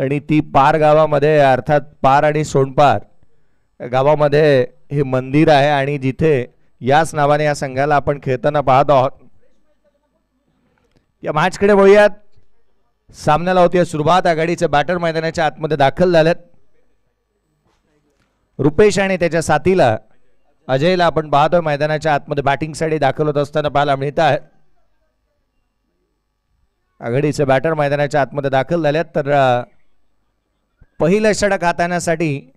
आणि ती पार गावामध्ये अर्थात पार आणि सोनपार गावामध्ये हे मंदिर आहे आणि जिथे याच नावाने या संघाला आपण खेळताना पाहत आहोत. या मॅचकडे वळूयात. सामन्याला होती सुरुवात. आघाडीचे बॅटर मैदानाच्या आतमध्ये दाखल झालेत. रुपेश आणि त्याच्या साथीला अजयला आपण पाहतोय मैदानाच्या आतमध्ये बॅटिंगसाठी दाखल होत असताना पाहायला मिळत आहे. आघाडीचे बॅटर मैदानाच्या आतमध्ये दाखल झालेत. तर पहिलं षटक हाताळण्यासाठी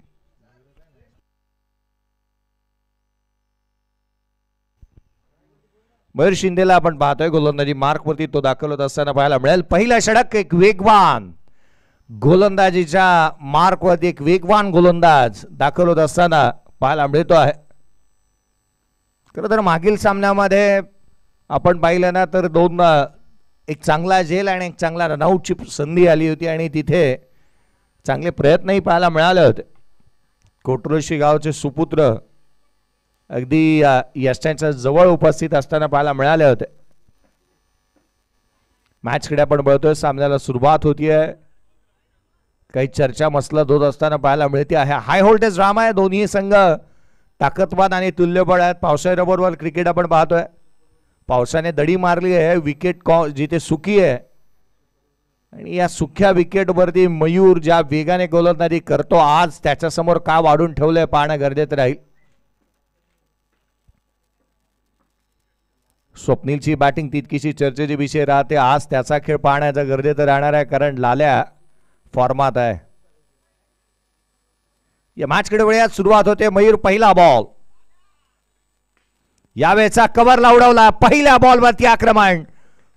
मयूर शिंदेला आपण पाहतोय गोलंदाजी मार्कवरती तो दाखल होत असताना पाहायला मिळेल. पहिला षटक एक वेगवान गोलंदाजीच्या मार्कवरती एक वेगवान गोलंदाज दाखल होत असताना पाहायला मिळतो आहे. खरं तर मागील सामन्यामध्ये आपण पाहिलं ना तर दोन एक चांगला झेल आणि एक चांगला रनआउटची संधी आली होती आणि तिथे चांगले प्रयत्नही पाहायला मिळाले होते. कोटरोशी गावचे सुपुत्र अगदी यशाच्या जवळ उपस्थित असताना पाहायला मिळाले होते. मॅचकडे आपण बघतोय. सामन्याला सुरुवात होतीये. काही चर्चा मसलत होत असताना पाहायला मिळते आहे. हाय व्होल्टेज ड्रामा आहे. दोन्ही संघ ताकदवान आणि तुल्यबळ आहेत. पावसाळ्याबरोबर क्रिकेट आपण पाहतोय. पावसाने दडी मारली आहे. विकेट जिथे सुकी आहे आणि या सुख्या विकेटवरती मयूर ज्या वेगाने गोलंदाजी करतो आज त्याच्यासमोर का वाढून ठेवलंय पाहणं गरजेचं राहील. स्वप्नीलची बॅटिंग तितकीशी चर्चेचे विषय राहते. आज त्याचा खेळ पाहण्याचा गरजेचं राहणार आहे कारण लाल्या फॉर्मात आहे. या मॅचकडे वेळात सुरुवात होते. मयूर पहिला बॉल यावेळेचा कव्हरला उडवला. पहिल्या बॉलवरती आक्रमण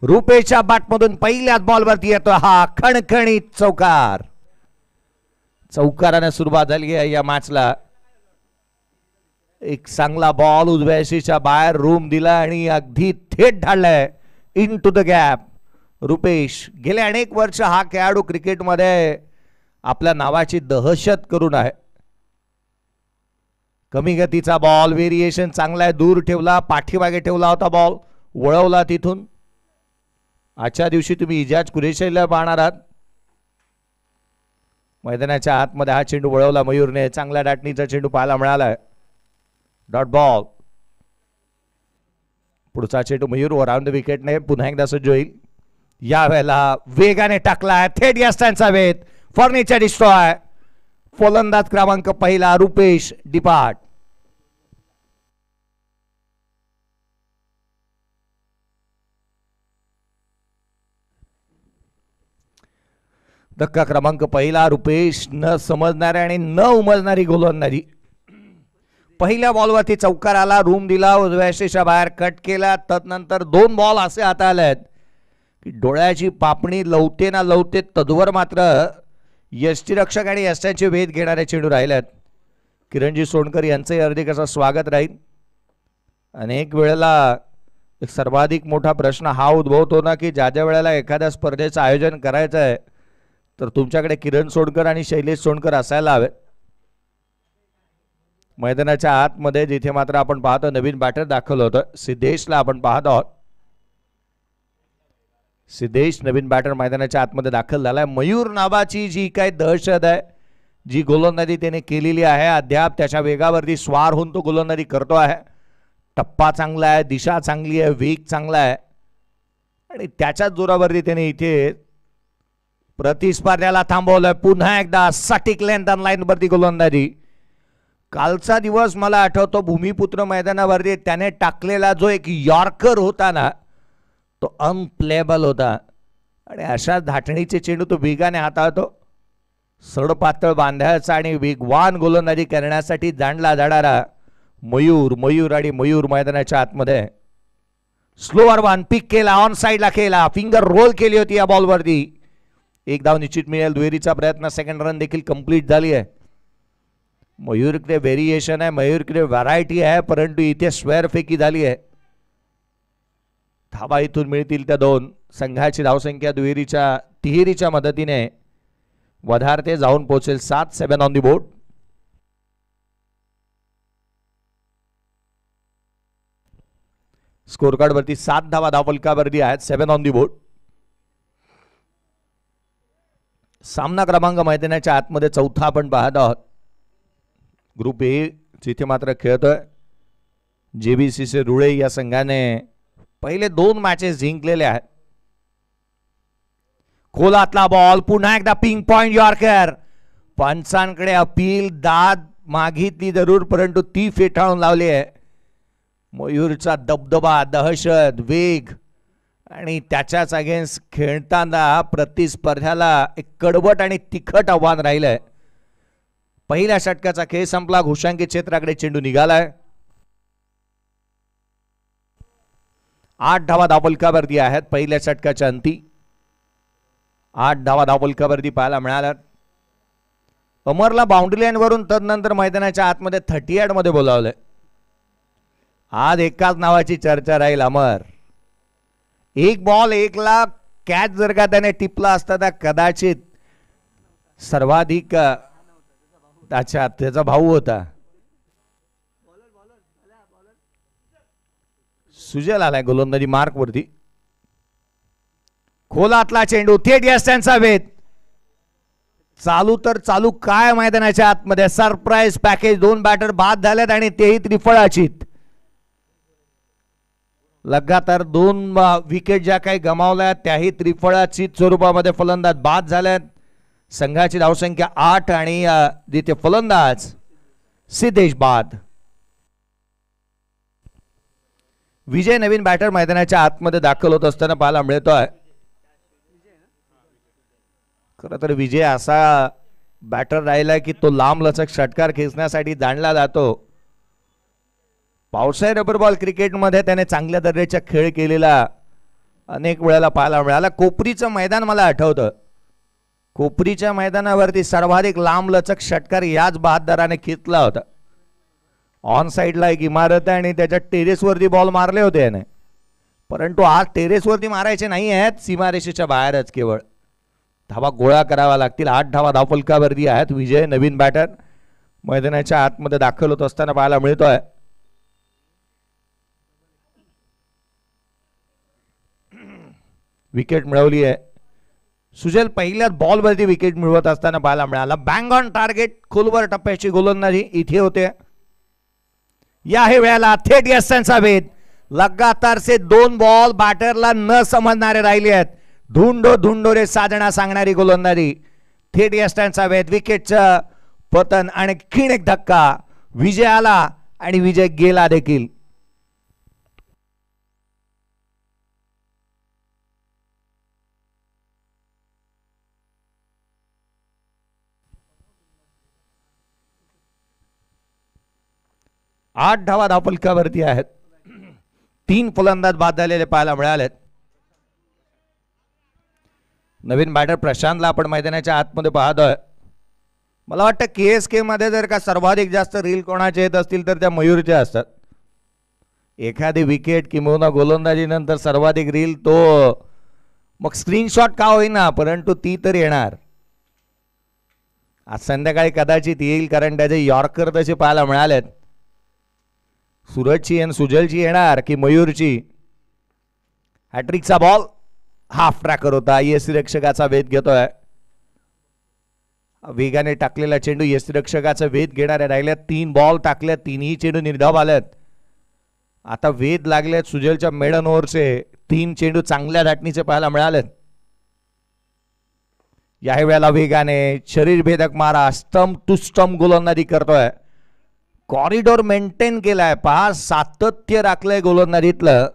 रुपेशच्या बॅटमधून पहिल्याच बॉलवरती येतो हा खणखणीत चौकार. चौकाराने सुरुवात झाली आहे या मॅचला. एक चांगला बॉल उजव्याशीच्या बाहेर रूम दिला आणि अगदी थेट ढाळलाय into the gap. Rupesh गेले अनेक वर्ष हा खेळाडू क्रिकेटमध्ये आपल्या नावाची दहशत करून आहे. कमी गतीचा बॉल व्हेरिएशन चांगला आहे. दूर ठेवला. पाठीमागे ठेवला होता बॉल. वळवला तिथून. आजच्या दिवशी तुम्ही इजाज कुरेशीला पाहणार आहात. मैदानाच्या आतमध्ये हा चेंडू वळवला मयूरने. चांगला डाटणीचा चेंडू पाहायला मिळालाय. Dot ball. पुढचा चेंडू मयूर अराउंड द विकेटने पुन्हा एकदा सज्ज होईल. यावेळेला वेगाने टाकलाय थेट यस्टांचा वेध. Furniture destroy. फलंदाज क्रमांक पहिला रुपेश डिपार्ट. धक्का क्रमांक पहिला. रुपेश न समजणारी आणि न उमजणारी गोलंदाजी. पहिल्या बॉलवरती चौकार आला. रूम दिला. उजव्याशीच्या बाहेर कट केला. तदनंतर दोन बॉल असे हाताळलेत की डोळ्याची पापणी लवते ना लवते तद्वर मात्र यष्टीरक्षक आणि यष्टांचे वेध घेणारे चेंडू राहिलेत. किरणजी सोनकर यांचंही हार्दिक असं स्वागत राहील. अनेक वेळेला एक सर्वाधिक मोठा प्रश्न हा उद्भवतो ना की ज्या ज्या वेळेला एखाद्या स्पर्धेचं आयोजन करायचं आहे तर तुमच्याकडे किरण सोनकर आणि शैलेश सोनकर असायला हवेत. मैदानाच्या आतमध्ये जिथे मात्र आपण पाहतो नवीन बॅटर दाखल होतं. सिद्धेशला आपण पाहत आहोत. सिद्धेश नवीन बॅटर मैदानाच्या आतमध्ये दाखल झालाय. मयूर नावाची जी काही दहशत आहे, जी गोलंदाजी त्याने केलेली आहे, अद्याप त्याच्या वेगावरती स्वार होऊन तो गोलंदाजी करतो आहे. टप्पा चांगला आहे. दिशा चांगली आहे. वेग चांगला आहे आणि त्याच्याच जोरावरती त्याने इथे प्रतिस्पर्ध्याला थांबवलंय. पुन्हा एकदा सटीक लेंथ लाईन वरती गोलंदाजी. कालचा दिवस मला आठवतो भूमिपुत्र मैदानावरती त्याने टाकलेला जो एक यॉर्कर होता ना तो अनप्लेबल होता आणि अशा धाटणीचे चेंडू तो वेगाने हाताळतो. सडपातळ बांधायचा आणि वेगवान गोलंदाजी करण्यासाठी जाणला जाणारा मयूर आणि मयूर मैदानाच्या आतमध्ये स्लोअर वन पिक केला. ऑन साइडला केला. फिंगर रोल केली होती या बॉलवरती. एक धाव निश्चित मिळेल. दुहेरीचा प्रयत्न. सेकंड रन देखील कंप्लीट झाली आहे. मयूरकडे व्हेरिएशन आहे. मयूरकडे व्हरायटी आहे परंतु इथे स्क्वेअर फेकी झाली आहे. धावा इथून मिळतील त्या दोन. संघाची धावसंख्या दुहेरीच्या तिहेरीच्या मदतीने वधारते जाऊन पोहोचेल 7 on the board. Score card वरती 7 धावा धावफलकावरती आहेत. 7 ऑन दी बोर्ड. सामना क्रमांक मैदानाच्या आतमध्ये चौथा आपण पाहत आहोत. ग्रुप ए जिथे मात्र खेळतोय JBCC रुळे या संघाने पहिले 2 मॅचेस जिंकलेले आहेत. खोलातला बॉल पुन्हा एकदा पिंग पॉइंट यॉर्कर. पंचांकडे अपील दाद मागितली जरूर परंतु ती फेटाळून लावली आहे. मयूरचा दबदबा दहशत वेग आणि त्याच्याच अगेन्स्ट खेळताना प्रतिस्पर्ध्याला एक कडवट आणि तिखट आव्हान राहिलंय. पहिल्या षटकाचा खेळ संपला. घोषांकित क्षेत्राकडे चेंडू निघालाय. 8 धावा धावफलकावरती आहेत पहिल्या षटकाच्या अंती. 8 धावा धावफलकावरती पाहायला मिळाल्या. अमरला बाउंड्री लाईन वरून तदनंतर मैदानाच्या आतमध्ये 38 मध्ये बोलावलंय. आज एकाच नावाची चर्चा राहील अमर. 1 बॉल 1 ला कॅच जर का त्याने टिपला असता तर कदाचित सर्वाधिक त्याचा भाऊ होता. सुजल आलाय गोलंदाजी मार्क वरती. खोलातला चेंडू थेट यष्टांचा वेध. चालू तर चालू काय मैदानाच्या आतमध्ये सरप्राईज पॅकेज. 2 बॅटर बाद झालेत आणि तेही त्रिफळाचीत. लगातार 2 विकेट ज्या काही गमावल्या त्याही त्रिफळाचीत स्वरूपामध्ये फलंदाज बाद झाल्यात. संघाची धावसंख्या 8 आणि जिथे फलंदाज सिद्धेश बाद. विजय नवीन बॅटर मैदानाच्या आतमध्ये दाखल होत असताना पाहायला मिळतोय. खरं तर विजय असा बॅटर राहिला की तो लांब लचक षटकार खेचण्यासाठी जाणला जातो. पावसाळी रबर बॉल क्रिकेटमध्ये त्याने चांगल्या दर्जाचा खेळ केलेला अनेक वेळेला पाहायला मिळाला. कोपरीचं मैदान मला आठवतं. कोपरीच्या मैदानावरती सर्वाधिक लांब लचक षटकार याच बहादराने खेचला होता. ऑन साइडला एक इमारत आहे आणि त्याच्या टेरेसवरती बॉल मारले होते याने. परंतु आज टेरेसवरती मारायचे नाही आहेत. सीमारेषेच्या बाहेरच केवळ धावा गोळा करावा लागतील. 8 धावा धावफलकावरती आहेत. विजय नवीन बॅटर मैदानाच्या आतमध्ये दाखल होत असताना पाहायला मिळतोय. विकेट मिळवली आहे. सुजल पहिल्याच बॉलवरती विकेट मिळवत असताना पाहायला मिळाला. बँग ऑन टार्गेट खोलवर टप्प्याची गोलंदाजी इथे होते. याही वेळेला थेट यष्टांचा भेद. लगातारचे 2 बॉल बॅटरला न समजणारे राहिले आहेत. धुंडो धुंडो रे साधना सांगणारी गोलंदाजी. थेट यष्टांचा भेद. विकेटचं पतन आणि खिण एक धक्का. विजय आला आणि विजय गेला देखील. आठ धावा धावफलकावरती आहेत. 3 फलंदाज बाद झालेले पाहायला मिळालेत. नवीन बॅटर प्रशांतला आपण मैदानाच्या आतमध्ये पाहतोय. मला वाटतं KSK मध्ये जर का सर्वाधिक जास्त रील कोणाचे येत असतील तर त्या मयूरचे असतात. एखादी विकेट किंवा गोलंदाजी नंतर सर्वाधिक रील तो मग स्क्रीनशॉट का होईना परंतु ती तर येणार. आज संध्याकाळी कदाचित येईल कारण त्याचे यॉर्कर तसे पाहायला मिळालेत. सूरजची आणि सुजलची येणार की मयूरची. हॅट्रिकचा बॉल हाफ ट्रॅकर होता. यष्टिरक्षकाचा वेध घेतोय. वेगाने टाकलेला चेंडू यष्टिरक्षकाचा वेध घेणारे राहिल्यात. 3 बॉल टाकल्यात. 3ही चेंडू निर्धाव आल्यात. आता वेध लागलेत सुजलच्या मेडन ओव्हरचे. 3 चेंडू चांगल्या धाटणीचे पाहायला मिळालेत. याही वेळेला वेगाने शरीरभेदक मारा स्टंप टू स्टंप गोलंदाजी करतोय. कॉरिडॉर मेंटेन केलाय. पहा सातत्य राखलंय गोलंदाजीतलं.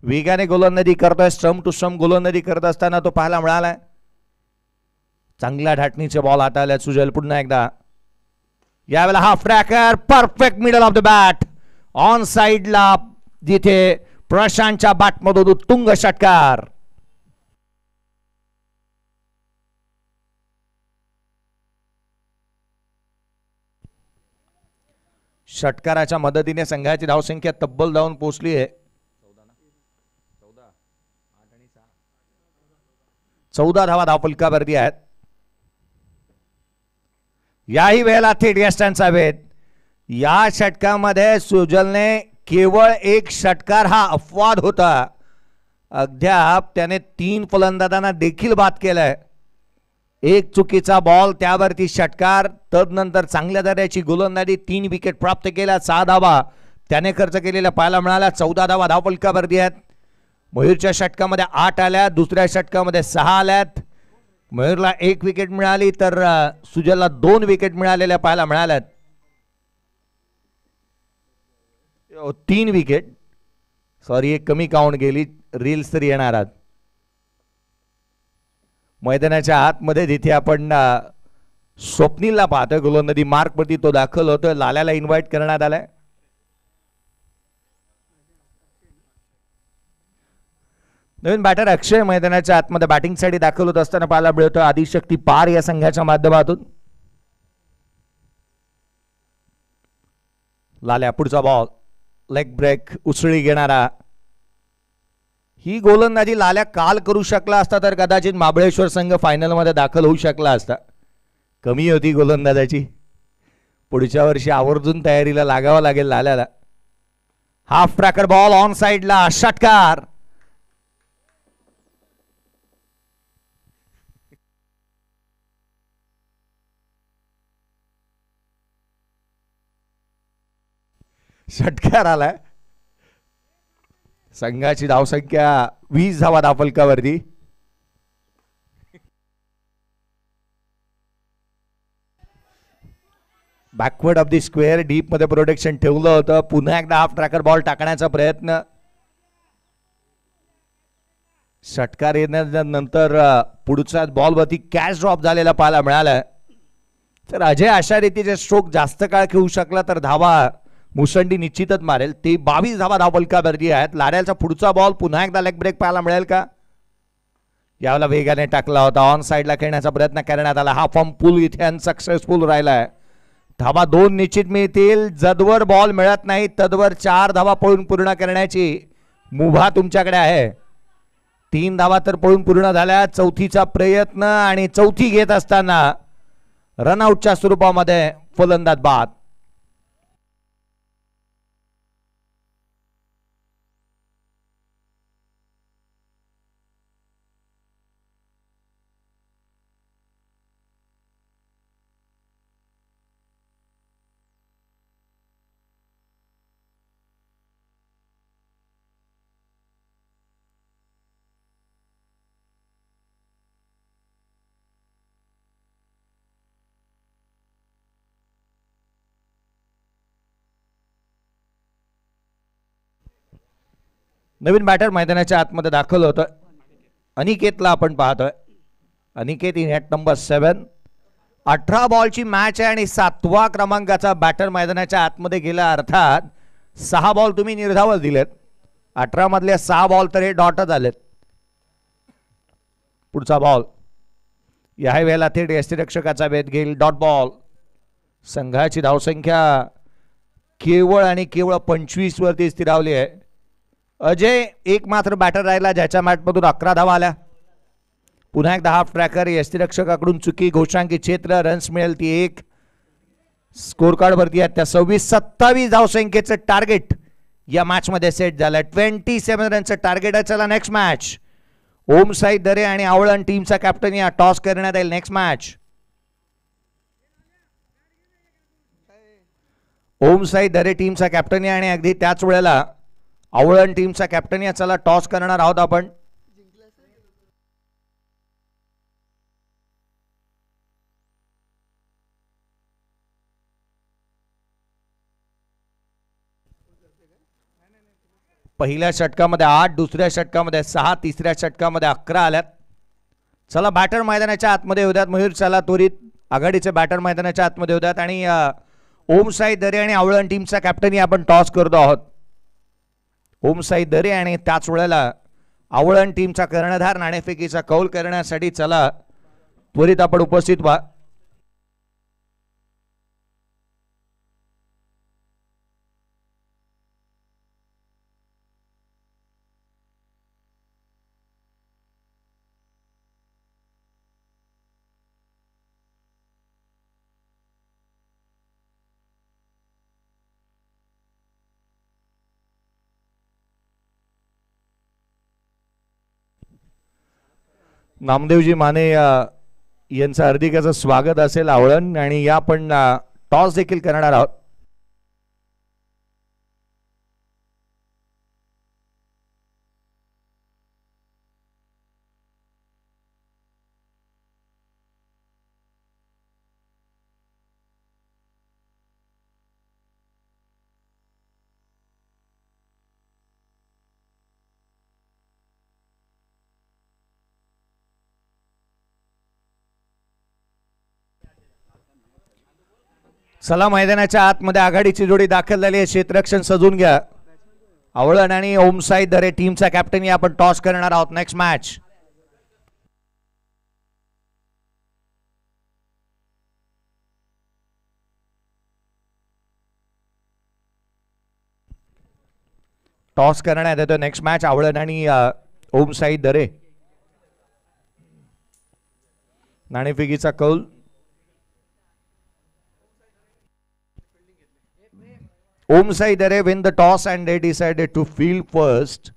वेगाने गोलंदाजी करतोय. स्टंप टू स्टंप गोलंदाजी करत असताना तो पाहायला मिळालाय. चांगल्या धाटणीचे बॉल हाताळल्यात सुजल पुन्हा एकदा. यावेळेला half tracker perfect middle of the bat. On साइडला जिथे प्रशांतच्या बॅटमधून उत्तुंग षटकार. षटकाराच्या मदतीने संघाची धावसंख्या तब्बल जाऊन पोहोचली आहे. 14 धावा धावफलकावरती आहेत. याही वेळेला थेट यष्टांचा भेद. या षटकामध्ये सुजलने केवळ 1 षटकार हा अपवाद होता. अद्याप त्याने 3 फलंदाजांना देखील बाद केलाय. एक चुकीचा बॉल त्यावरती षटकार. तदनंतर चांगल्या दर्जाची गोलंदाजी, 3 विकेट प्राप्त केल्या, 6 धावा त्याने खर्च केलेल्या पाहायला मिळाल्या. 14 धावा धावफलकावरती आहेत. मयूरच्या षटकामध्ये 8 आल्या, दुसऱ्या षटकामध्ये 6 आल्यात. मयूरला 1 विकेट मिळाली तर सुजलला 2 विकेट मिळालेल्या पाहायला मिळाल्यात. 3 विकेट, सॉरी एक कमी काउंट गेली. रील्स तर येणार आहेत. मैदानाच्या आतमध्ये जिथे आपण स्वप्नीलला पाहतोय गोलंदाजी मार्कवरती तो दाखल होतोय. लाल्याला इन्व्हाइट करण्यात आलाय. नवीन बॅटर अक्षय मैदानाच्या आतमध्ये बॅटिंगसाठी दाखल होत असताना पाहायला मिळतोय. आदिशक्ती पार या संघाच्या माध्यमातून. लाल्या पुढचा बॉल, लेग ब्रेक, उसळी घेणारा. ही गोलंदाजी लाल्या काल करू शकला असता तर कदाचित महाबळेश्वर संघ फायनलमध्ये दाखल होऊ शकला असता. कमी होती गोलंदाजाची. पुढच्या वर्षी आवर्जून तयारीला लागावं लागेल लाल्याला. हाफ ट्रॅकर बॉल ऑन साइडला, षटकार. षटकार आलाय. संघाची धावसंख्या 20 धावा धावफलकावरती. Backward off the square, deep मध्ये प्रोटेक्शन ठेवलं होतं. पुन्हा एकदा हाफ ट्रॅकर बॉल टाकण्याचा प्रयत्न. षटकार येण्यानंतर पुढच्या बॉलवरती कॅच ड्रॉप झालेला पाहायला मिळाला. तर अजय अशा रीतीचे स्ट्रोक जास्त काळ खेळू शकला तर धावा मुसंडी निश्चितच मारेल. ते 22 धावा धावफलकावरती आहेत. लाड्याचा पुढचा बॉल, पुन्हा एकदा लेग ब्रेक पाहायला मिळेल का? यावेळेला वेगाने टाकला होता. ऑन साइडला खेळण्याचा प्रयत्न करण्यात आला. हा फॉर्म पूल इथे अनसक्सेसफुल राहिलाय. धावा 2 निश्चित मिळतील. जदवर बॉल मिळत नाही तदवर 4 धावा पळून पूर्ण करण्याची मुभा तुमच्याकडे आहे. 3 धावा तर पळून पूर्ण झाल्या. चौथीचा प्रयत्न आणि चौथी घेत असताना रनआउटच्या स्वरूपामध्ये फलंदाज बाद. नवीन बॅटर मैदानाच्या आतमध्ये दाखल होतोय. अनिकेतला आपण पाहतोय. Aniket in hat number 7. 18 बॉलची मॅच आहे आणि 7व्या क्रमांकाचा बॅटर मैदानाच्या आतमध्ये गेला. अर्थात 6 बॉल तुम्ही निर्धावल दिलेत. 18 मधले 6 बॉल तर हे डॉटच आलेत. पुढचा बॉल या वेळेला थेट यष्टिरक्षकाचा वेध घेईल. Dot ball. संघाची धावसंख्या केवळ आणि केवळ 25 वरती स्थिरावली आहे. अजय एक मात्र बॅटर राहिला ज्याच्या मॅचमधून 11 धावा आल्या. पुन्हा एकदा हाफ ट्रॅकर, यष्टिरक्षकाकडून चुकी, घोषांकी क्षेत्र, रन्स मिळेल ती 1. स्कोर कार्ड वरती आहेत त्या 26-27 धावसंख्येचं टार्गेट या मॅच मध्ये सेट झालं. 27 रनचं टार्गेट आहे. चला नेक्स्ट मॅच. ओम साई दरे आणि आवळण टीमचा कॅप्टन या टॉस करण्यात येईल. नेक्स्ट मॅच ओम साई दरे टीमचा कॅप्टन आणि अगदी त्याच वेळेला आवळण टीमचा कॅप्टन या. चला टॉस करणार आहोत आपण. पहिल्या षटकामध्ये 8, दुसऱ्या षटकामध्ये 6, तिसऱ्या षटकामध्ये 11 आल्यात. चला बॅटर मैदानाच्या आतमध्ये होत्यात. मयूर चला त्वरित आघाडीचे बॅटर मैदानाच्या आतमध्ये होत्यात आणि ओम साई दरे आणि आवळण टीमचा कॅप्टन आपण टॉस करतो आहोत. ओम साई दरे आणि त्याच वेळेला आवळण टीमचा कर्णधार नाणेफेकीचा कौल करण्यासाठी चला त्वरित आपण उपस्थित व्हा. नामदेवजी माने यांचं हार्दिकाचं स्वागत असेल आवळण आणि या आपण टॉस देखील करणार आहोत. चला मैदानाच्या आतमध्ये आघाडीची जोडी दाखल झाली आहे. क्षेत्ररक्षण सजून घ्या. आवळण आणि ओमसाई दरे टीमचा कॅप्टन आपण टॉस करणार आहोत. नेक्स्ट मॅच टॉस करण्यात येतो. नेक्स्ट मॅच आवळण आणि ओमसाई दरे. नाणेफेकीचा कौल. Omsai Dare win the toss and they decided to field first.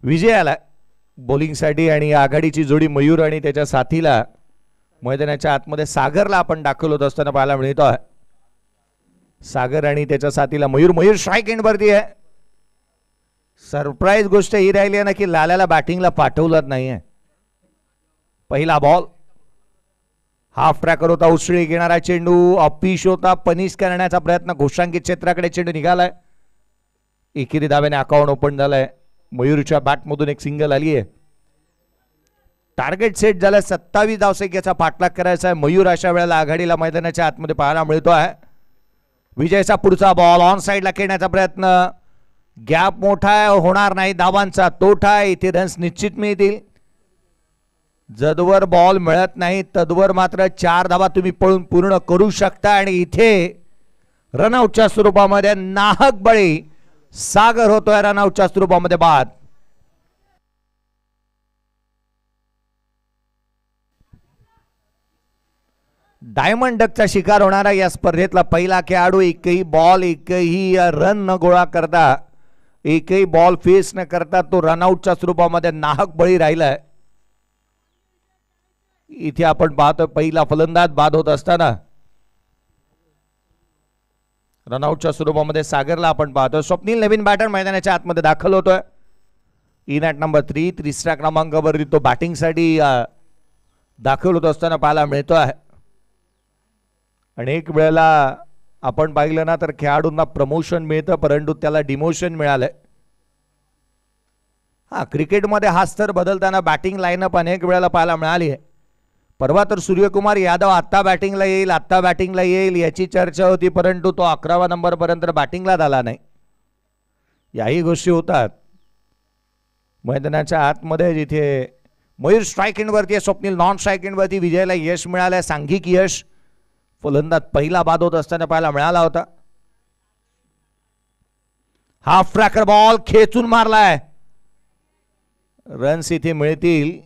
विजय आला बॉलिंगसाठी आणि आघाडीची जोडी मयूर आणि त्याच्या साथीला मैदानाच्या आतमध्ये सागरला आपण दाखल होत असताना पाहायला मिळतो आहे. सागर आणि त्याच्या साथीला मयूर स्ट्राइक एंड वरती आहे. सरप्राईज गोष्ट ही राहिली आहे ना की लाल्याला बॅटिंगला पाठवलंच नाहीये. पहिला बॉल हाफ ट्रॅकर होता. उसळी घेणारा चेंडू अपीश होता. पनिश करण्याचा प्रयत्न. घोषांकित क्षेत्राकडे चेंडू निघालाय. एकेरी धाव्याने अकाउंट ओपन झालंय. मयूरच्या बॅटमधून एक सिंगल आली आहे. टार्गेट सेट झालं. 27 धावसंख्येचा पाठलाग करायचा आहे. मयूर अशा वेळेला आघाडीला मैदानाच्या आतमध्ये पाहायला मिळतो आहे. विजयचा पुढचा बॉल ऑन साइडला खेळण्याचा प्रयत्न. गॅप मोठा होणार नाही. धावांचा तोटा. इथे रन्स निश्चित मिळतील. जदवर बॉल मिळत नाही तदवर मात्र 4 धावा तुम्ही पळून पूर्ण करू शकता. आणि इथे रनआउटच्या स्वरूपामध्ये नाहक बळी सागर होतोय. रनआउटच्या स्वरूपामध्ये बाद. डायमंड डकचा शिकार होणारा या स्पर्धेतला पहिला खेळाडू. एकही बॉल एकही रन न गोळा करता एकही बॉल फेस न करता तो रनआउटच्या स्वरूपामध्ये नाहक बळी राहिलाय. इथे आपण पाहतो पहिला फलंदाज बाद होत असताना रनआउटच्या स्वरूपामध्ये सागरला आपण पाहतो. स्वप्नील नवीन बॅटर मैदानाच्या आतमध्ये दाखल होतोय. इन ॲट नंबर 3 तिसऱ्या क्रमांकावरती तो बॅटिंगसाठी दाखल होत असताना पाहायला मिळतो आहे. अनेक वेळेला आपण पाहिलं ना तर खेळाडूंना प्रमोशन मिळतं परंतु त्याला डिमोशन मिळालंय. हा क्रिकेटमध्ये हाच तर बदलताना बॅटिंग लाईनअप अनेक वेळेला पाहायला मिळाली आहे. परवा तर सूर्यकुमार यादव आत्ता बॅटिंगला येईल याची चर्चा होती परंतु तो 11व्या नंबरपर्यंत बॅटिंगला आला नाही. याही गोष्टी होतात मैदानाच्या आतमध्ये. जिथे मयूर स्ट्राइक एंडवरती आहे. स्वप्नील नॉन स्ट्राइक एंडवरती. विजयला यश मिळालंय. सांघिक यश. फलंदाज पहिला बाद होत असताना पाहायला मिळाला होता. हाफ ट्रॅकर बॉल खेचून मारलाय. रन्स इथे मिळतील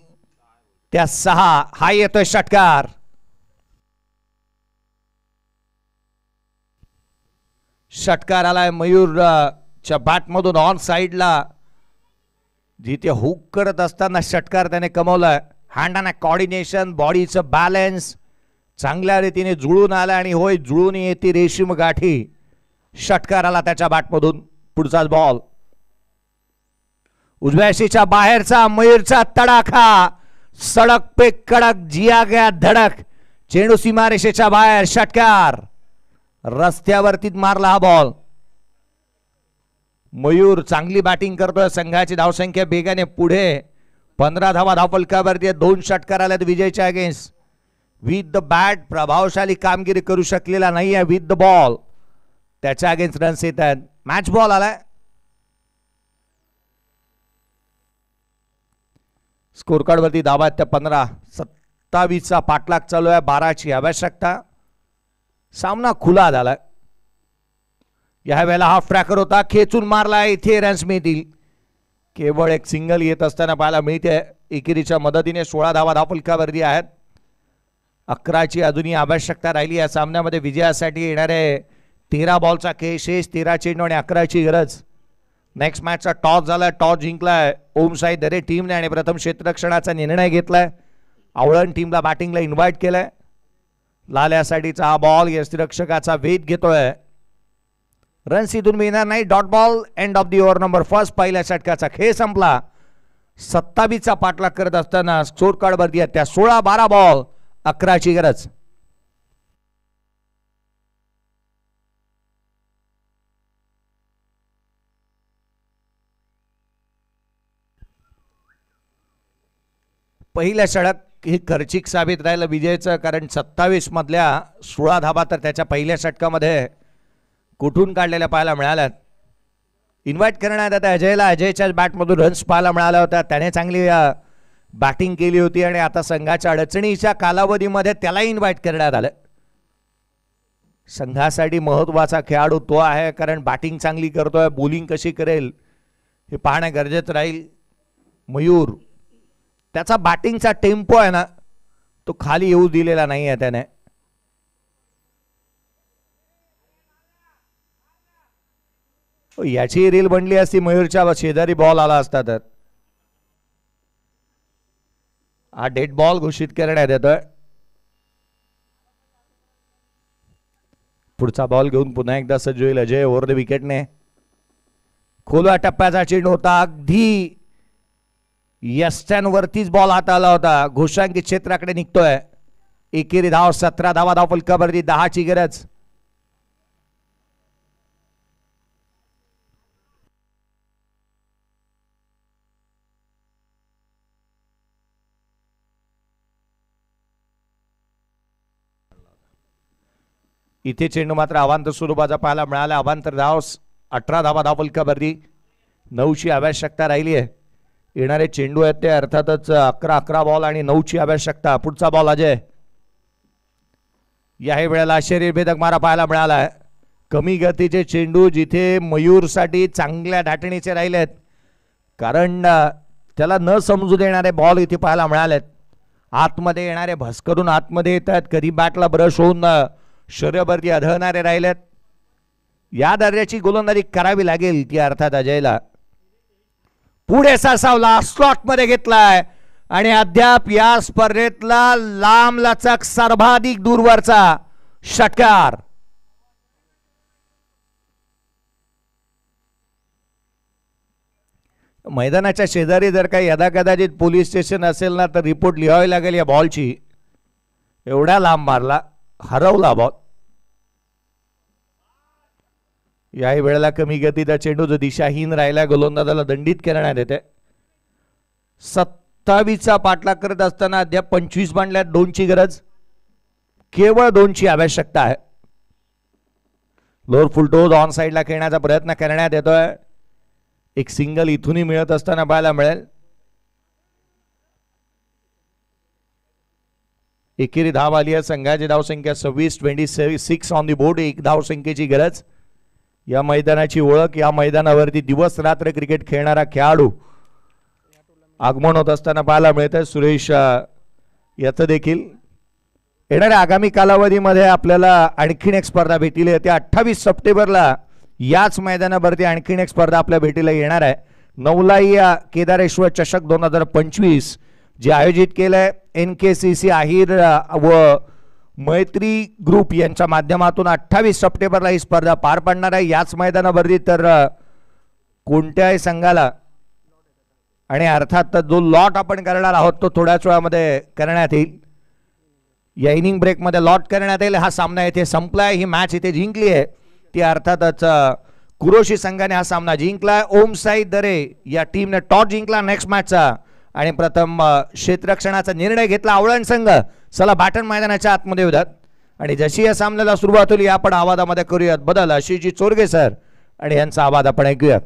त्या 6. हा येतोय षटकार. षटकार आलाय मयूरच्या बॅटमधून ऑन साइडला. जिथे हुक करत असताना षटकार त्याने कमवलाय. हँड अँड कॉर्डिनेशन बॉडीचं बॅलन्स चांगल्या रीतीने जुळून आला आणि होय जुळून येते रेशीम गाठी. षटकार आला त्याच्या बॅटमधून. पुढचाच बॉल उजव्या शीच्या बाहेरचा. मयूरचा तडाखा. सडक पे कडक जिया गया धडक. चेंडू सीमारेषेच्या बाहेर. षटकार. रस्त्यावरतीच मारला हा बॉल. मयूर चांगली बॅटिंग करतोय. संघाची धावसंख्या वेगाने पुढे. 15 धावा धावफलकावरती. 2 षटकार आल्यात विजयच्या अगेन्स्ट. विथ द बॅट प्रभावशाली कामगिरी करू शकलेला नाही आहे. विथ द बॉल त्याच्या अगेन्स्ट रन्स येत आहेत. मॅच बॉल आलाय. स्कोर कार्ड वरती धावा आहेत त्या 15. 27चा पाठलाग चालू आहे. 12ची आवश्यकता. सामना खुला झालाय. या वेळेला हाफ ट्रॅकर होता. खेचून मारला. इथे रन्स मिळतील. केवळ एक सिंगल येत असताना पाहायला मिळते. एकेरीच्या मदतीने 16 धावा धावफलकावरती आहेत. 11ची अजूनही आवश्यकता राहिली या सामन्यामध्ये विजयासाठी. येणारे 13 बॉलचा शेष, 13 चेंडू आणि 11ची गरज. नेक्स्ट मॅचचा टॉस झाला, टॉस जिंकलाय ओम साई दरे टीमने आणि प्रथम क्षेत्ररक्षणाचा निर्णय घेतलाय. आवळण टीमला बॅटिंगला इन्व्हाइट केलंय. लाल्यासाठीचा हा बॉल यष्टिरक्षकाचा वेध घेतोय. रन्स इथून मिळणार नाही. Dot ball. End of the over number first. पहिल्या षटकाचा खेळ संपला. 27चा पाठलाग करत असताना स्कोर कार्ड वरती आहेत त्या 16-12 बॉल 11ची गरज. पहिल्या षटक हे खर्चिक साबित राहिलं विजयचं, कारण 27 मधल्या 16 धाबा तर त्याच्या पहिल्या षटकामध्ये कुठून काढलेल्या पाहायला मिळाल्यात. इन्व्हाइट करण्यात आता अजयला. अजयच्याच बॅटमधून रन्स पाहायला मिळाल्या होत्या. त्याने चांगली बॅटिंग केली होती आणि आता संघाच्या अडचणीच्या कालावधीमध्ये त्याला इन्व्हाइट करण्यात आलं. संघासाठी महत्त्वाचा खेळाडू तो आहे, कारण बॅटिंग चांगली करतोय. बॉलिंग कशी करेल हे पाहणं गरजेचं राहील. मयूर त्याचा बॅटिंगचा टेम्पो आहे ना, तो खाली येऊ दिलेला नाही आहे त्याने. याची रील बनली असती मयूरच्या शेजारी बॉल आला असता तर. हा डेड बॉल घोषित करण्यात येतोय. पुढचा बॉल घेऊन पुन्हा एकदा सज्ज होईल अजय ओव्हर द विकेटने. खोलवा टप्प्याचा चेंडू होता. अगदी यस्टॅनवरतीच बॉल हाताला होता. घोषांकित क्षेत्राकडे निघतोय. एकेरी धाव 17 धावा धावफलकावरती 10ची गरज. इथे चेंडू मात्र अवांतर स्वरूपाचा पाहायला मिळाला. अवांतर धाव 18 धावा धावफलकावरती 9ची आवश्यकता राहिली आहे. येणारे चेंडू आहेत ते अर्थातच 11 बॉल आणि 9ची आवश्यकता. पुढचा बॉल अजय. याही वेळेला शरीरभेदक मारा पाहायला मिळाला आहे. कमी गतीचे चेंडू जिथे मयूरसाठी चांगल्या धाटणीचे राहिलेत, कारण त्याला न समजू देणारे बॉल इथे पाहायला मिळालेत. आतमध्ये येणारे भस्करून आतमध्ये येतात. कधी बॅटला ब्रश होऊन शरीरावरती आढळणारे राहिलेत. या दर्जाची गोलंदाजी करावी लागेल ती अर्थात अजयला. पुढे सासावला, स्लॉट मध्ये घेतलाय आणि अद्याप या स्पर्धेतला लांब लचक सर्वाधिक दूरवरचा षटकार. मैदानाच्या शेजारी जर काही यदाकदाचित पोलीस स्टेशन असेल ना, तर रिपोर्ट लिहावी लागेल या बॉलची. एवढा लांब मारला, हरवला बॉल. याही वेळेला कमी गतीचा चेंडू जो दिशाहीन राहिला गोलंदाजाला दंडित करण्यात येते. 27चा पाठलाग करत असताना अद्याप 25 मांडल्यात. 2ची गरज, केवळ 2ची आवश्यकता आहे. लोअर फुलटोज ऑन साइडला खेळण्याचा प्रयत्न करण्यात येतोय. एक सिंगल इथूनही मिळत असताना पाहायला मिळेल. एकेरी धाव आली आहे. संघाची धावसंख्या 26 ऑन दी बोर्ड. एक धावसंख्येची गरज. या मैदानाची ओळख, या मैदानावरती दिवस रात्र क्रिकेट खेळणारा खेळाडू आगमन होत असताना पाहायला मिळतं. सुरेश याचं देखील येणाऱ्या आगामी कालावधीमध्ये आपल्याला आणखीन एक स्पर्धा भेटीला येते. 28 सप्टेंबरला याच मैदानावरती आणखीन एक स्पर्धा आपल्या भेटीला येणार आहे. नवलाई केदारेश्वर चषक 2025 जे आयोजित केलंय NKCC आहिर व मैत्री ग्रुप यांच्या माध्यमातून 28 सप्टेंबरला ही स्पर्धा पार पडणार आहे याच मैदानावरती. तर कोणत्याही संघाला आणि अर्थात जो लॉट आपण करणार आहोत तो थोड्याच वेळामध्ये करण्यात येईल. या इनिंग ब्रेकमध्ये लॉट करण्यात येईल. हा सामना इथे संपलाय. ही मॅच इथे जिंकली आहे ती अर्थातच कुरोशी संघाने हा सामना जिंकलाय. ओम साई दरे या टीमने टॉस जिंकला नेक्स्ट मॅचचा आणि प्रथम क्षेत्ररक्षणाचा निर्णय घेतला. आवळण संघ चला बॅटन मैदानाच्या आतमध्ये उद्यात आणि जशी या सामन्याला सुरुवात होईल आपण आवाजामध्ये करूयात बदल. आशिषजी चोरगे सर आणि यांचा आवाज आपण ऐकूयात.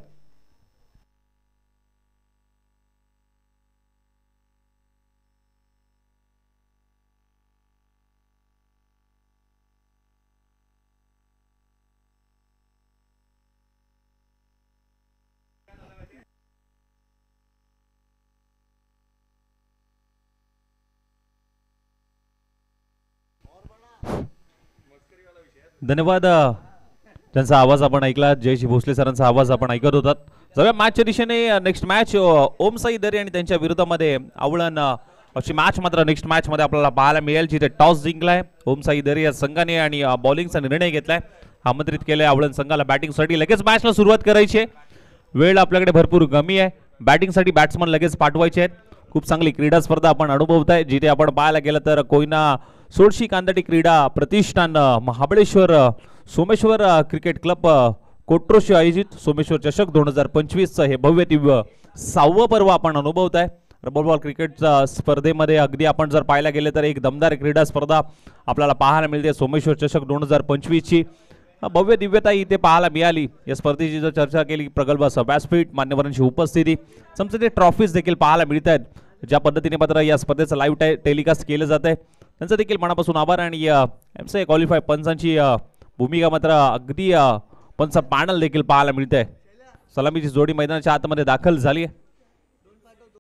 धन्यवाद. त्यांचा आवाज आपण ऐकला, जयश्री भोसले सरांचा आवाज आपण ऐकत होतात. जाऊया मॅचच्या दिशेने. नेक्स्ट मॅच ओम साई दरे आणि त्यांच्या विरोधामध्ये आवळण अशी मॅच मात्र नेक्स्ट मॅच मध्ये आपल्याला पाहायला मिळेल, जिथे टॉस जिंकलाय ओम साई दरे या संघाने आणि बॉलिंगचा निर्णय घेतलाय. आमंत्रित केलंय आवळण संघाला बॅटिंगसाठी. लगेच मॅचला सुरुवात करायची आहे. वेळ आपल्याकडे भरपूर कमी आहे. बॅटिंगसाठी बॅट्समन लगेच पाठवायचे आहेत. खूप चांगली क्रीडा स्पर्धा आपण अनुभवताय, जिथे आपण पाहायला गेलं तर कोयना सोळशी कांदटी क्रीडा प्रतिष्ठान, महाबळेश्वर, सोमेश्वर क्रिकेट क्लब कोट्रोशी आयोजित सोमेश्वर चषक 2025 हे भव्य दिव्य 6वं पर्व आपण अनुभवताय. रबर बॉल क्रिकेट स्पर्धेमध्ये अगदी आपण जर पाहायला गेले तर एक दमदार क्रीडा स्पर्धा आपल्याला पाहायला मिळते. सोमेश्वर चषक 2025 ची भव्य दिव्यता इथे पाहायला मिळाली. या स्पर्धेची जर चर्चा केली, प्रगल्भ व्यासपीठ, मान्यवरांची उपस्थिती, चमचमीत ट्रॉफीज देखील पाहायला मिळत आहेत. ज्या पद्धतीने मात्र या स्पर्धेचं लाईव्ह टेलिकास्ट केलं जात आहे, त्यांचा देखील मनापासून आभार. आणि एमसीए क्वालिफाय पंचांची भूमिका मात्र अगदी पंच पॅनल देखील पाहायला मिळते. सलामीची जोडी मैदानाच्या आतमध्ये दाखल झाली आहे.